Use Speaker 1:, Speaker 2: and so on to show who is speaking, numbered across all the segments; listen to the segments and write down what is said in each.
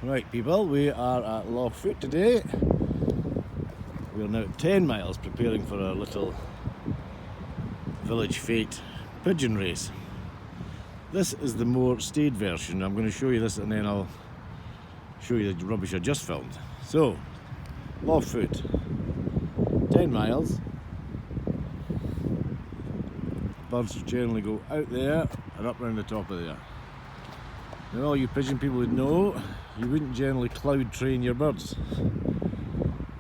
Speaker 1: Right people, we are at Lochfoot today. We're now at 10 miles preparing for our little village fete pigeon race. This is the more staid version. I'm going to show you this and then I'll show you the rubbish I just filmed. So, Lochfoot, 10 miles. Birds generally go out there and up around the top of there. Now all you pigeon people would know, you wouldn't generally cloud train your birds.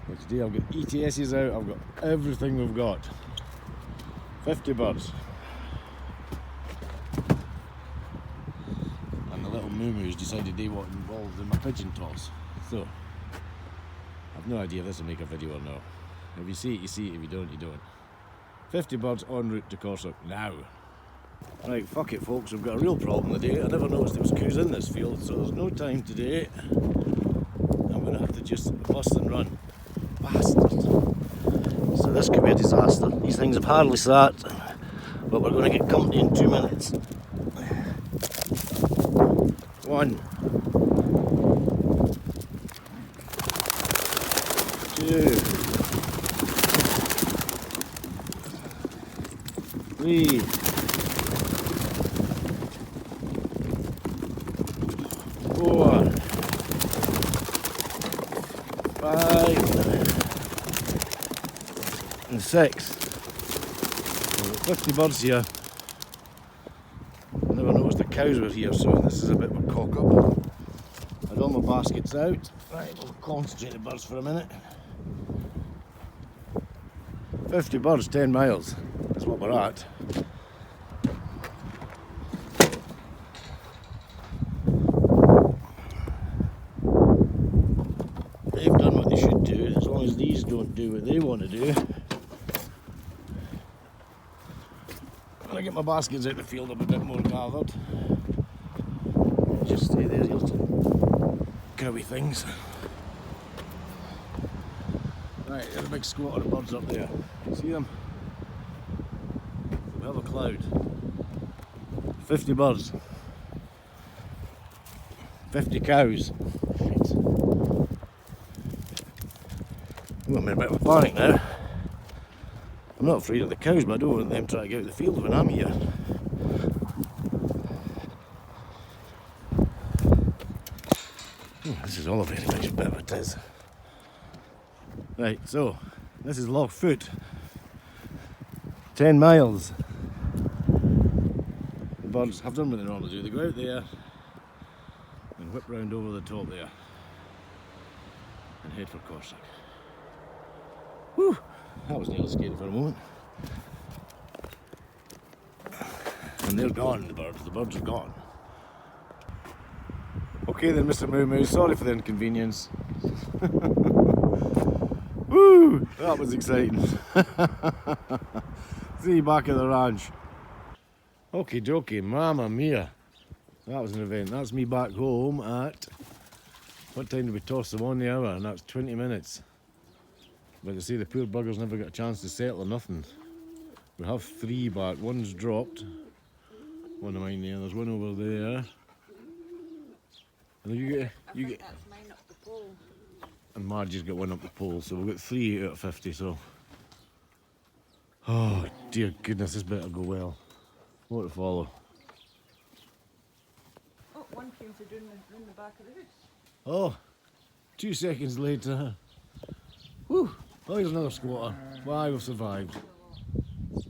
Speaker 1: But today I've got ETSs out, I've got everything we've got. 50 birds. And the little moo-moos decided they weren't involved in my pigeon toss. So, I've no idea if this will make a video or not. If you see it, you see it. If you don't, you don't. 50 birds en route to Corsica now. Right, fuck it folks, we've got a real problem today. I never noticed there was coos in this field, so there's no time today. I'm going to have to just bust and run. Bastard. So this could be a disaster. These things have hardly sat, but we're going to get company in 2 minutes. 1, 2, 3, 4, 5, and 6. We've got 50 birds here. I never noticed the cows were here, so this is a bit of a cock up. I had all my baskets out. Right, we'll concentrate the birds for a minute. 50 birds, 10 miles. That's what we're at. They've done what they should do, as long as these don't do what they want to do. When I get my baskets out of the field, I'll be a bit more gathered. Just stay there, you little cowy things. Right, there's a big squat of birds up there. See them? We have a cloud. 50 birds. 50 cows. I'm in a bit of a panic now. I'm not afraid of the cows, but I don't want them trying to get out of the field when I'm here. This is all a very nice bit of it is. Right, so this is Lochfoot. 10 miles. The birds have done what they normally do. They go out there and whip round over the top there and head for Corsica. Whew, that was nearly scary for a moment. And they're gone, the birds are gone. Okay then, Mr. Moo Moo, sorry for the inconvenience. Woo, that was exciting. See you back at the ranch. Okie dokie, mamma mia. That was an event. That's me back home at, what time did we toss them on the hour? And that's 20 minutes. But you see, the poor buggers never got a chance to settle or nothing. We have 3 back. One's dropped. One of mine there. There's one over there. And you get.
Speaker 2: That's mine up the pole.
Speaker 1: And Margie's got one up the pole, so we've got 3 out of 50. So. Oh dear goodness, this better go well. More to follow.
Speaker 2: Oh, one came to doing the back of the house.
Speaker 1: Oh, 2 seconds later. Whew. Oh, here's another squatter. Why, we've survived.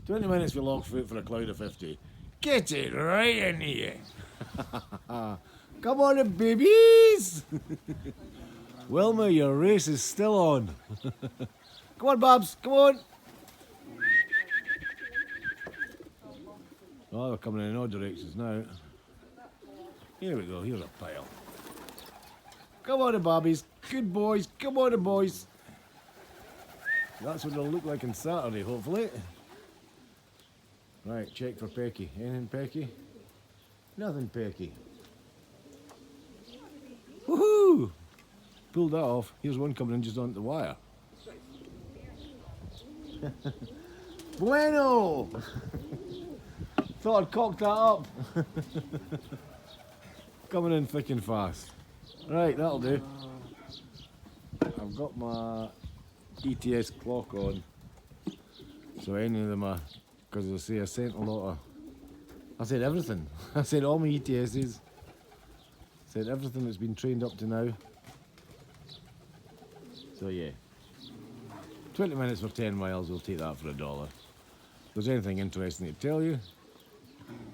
Speaker 1: 20 minutes with Lochfoot for a cloud of 50. Get it right in here. Come on, the babies. Wilma, your race is still on. Come on, Babs, come on. Oh, they're coming in all directions now. Here we go, here's a pile. Come on, the babbies. Good boys, come on, the boys. That's what it'll look like on Saturday, hopefully. Right, check for Pecky. Anything Pecky? Nothing Pecky. Woohoo! Pulled that off. Here's one coming in just onto the wire. Bueno! Thought I'd cocked that up. Coming in thick and fast. Right, that'll do. I've got my ETS clock on, so any of them are, because I say I sent a lot of, I said everything. I said all my ETSs, said everything that's been trained up to now. So yeah, 20 minutes for 10 miles, we'll take that for $1. If there's anything interesting to tell you,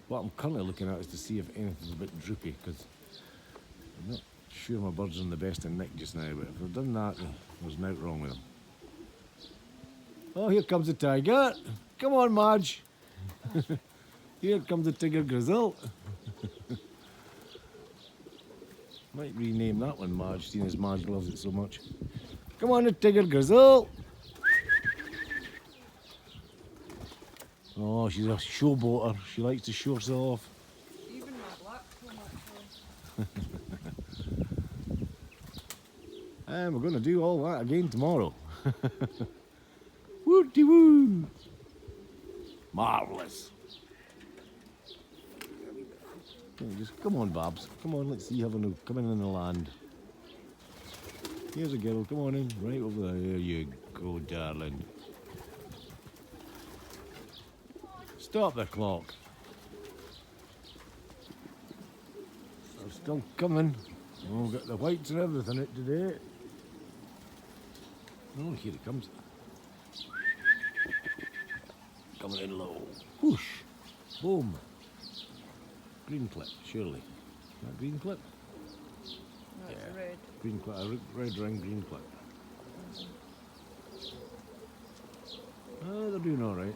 Speaker 1: what I'm currently looking at is to see if anything's a bit droopy, because I'm not sure my birds are in the best of nick just now, but if they've done that, there's nothing wrong with them. Oh, here comes the tiger. Come on, Marge. Here comes the Tiger Grizzle. Might rename that one Marge, seeing as Marge loves it so much. Come on, the Tiger Grizzle. Oh, she's a showboater. She likes to show herself off.
Speaker 2: Even my black one actually.
Speaker 1: And we're going to do all that again tomorrow. Woo-de-woo! Marvellous. Just come on, Babs. Come on, let's see you having a coming in the land. Here's a girl. Come on in. Right over there. There you go, darling. Stop the clock. They're still coming. Oh, we've got the whites and everything out today. Oh, here it comes. Coming in low. Whoosh. Boom. Green clip, surely. That green clip?
Speaker 2: No, it's red.
Speaker 1: Green clip, a red ring, green clip. Oh, they're doing all right.